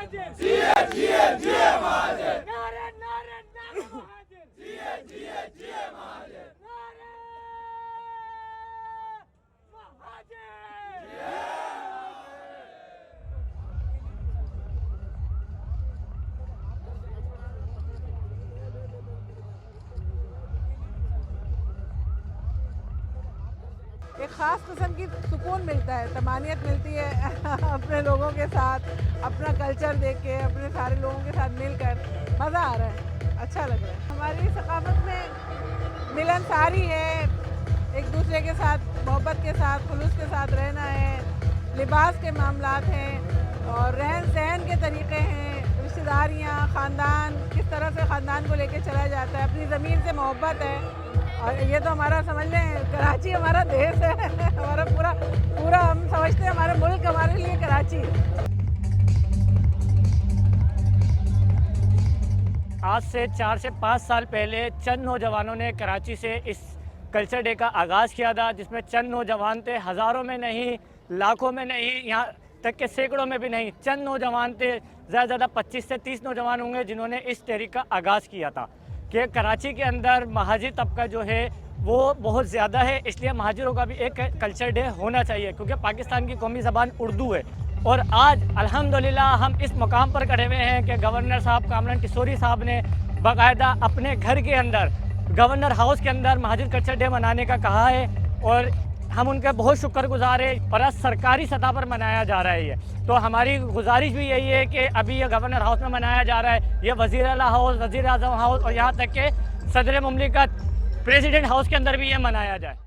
महाजन जिए जिए जिए महाजन नारे नारे नारे महाजन जिए जिए जिए महाजन नारे महाजन एक ख़ास किस्म की सुकून मिलता है, तमानियत मिलती है अपने लोगों के साथ, अपना कल्चर देख के, अपने सारे लोगों के साथ मिलकर मज़ा आ रहा है, अच्छा लग रहा है। हमारी सकाफत में मिलनसारी है, एक दूसरे के साथ मोहब्बत के साथ खुलूस के साथ रहना है, लिबास के मामलात हैं और रहन सहन के तरीक़े हैं, रिश्तेदारियाँ, ख़ानदान, किस तरह से ख़ानदान को लेके चला जाता है, अपनी ज़मीन से मोहब्बत है। और ये तो हमारा समझ लें कराची हमारा देश है हमारा पूरा पूरा हम समझते हैं हमारा मुल्क हमारे लिए कराची है। आज से 4 से 5 साल पहले चंद नौजवानों ने कराची से इस कल्चर डे का आगाज़ किया था, जिसमें चंद नौजवान थे, हज़ारों में नहीं, लाखों में नहीं, यहाँ तक के सैकड़ों में भी नहीं, चंद नौजवान थे, ज़्यादा ज़्यादा 25 से 30 नौजवान होंगे जिन्होंने इस तहरीक का आगाज़ किया था कि कराची के अंदर महाजिर तबका जो है वो बहुत ज़्यादा है, इसलिए महाजिरों का भी एक कल्चर डे होना चाहिए क्योंकि पाकिस्तान की कौमी ज़बान उर्दू है। और आज अल्हम्दुलिल्लाह हम इस मुकाम पर खड़े हुए हैं कि गवर्नर साहब कामरान किशोरी साहब ने बाकायदा अपने घर के अंदर गवर्नर हाउस के अंदर महाजिर कल्चर डे मनाने का कहा है और हम उनके बहुत शुक्रगुजार हैं और आज सरकारी सतह पर मनाया जा रहा है ये। तो हमारी गुजारिश भी यही है कि अभी ये गवर्नर हाउस में मनाया जा रहा है, ये वज़ीर आला हाउस, वज़ीर आज़म हाउस और यहाँ तक के सदर मुमलिकत प्रेसिडेंट हाउस के अंदर भी ये मनाया जाए।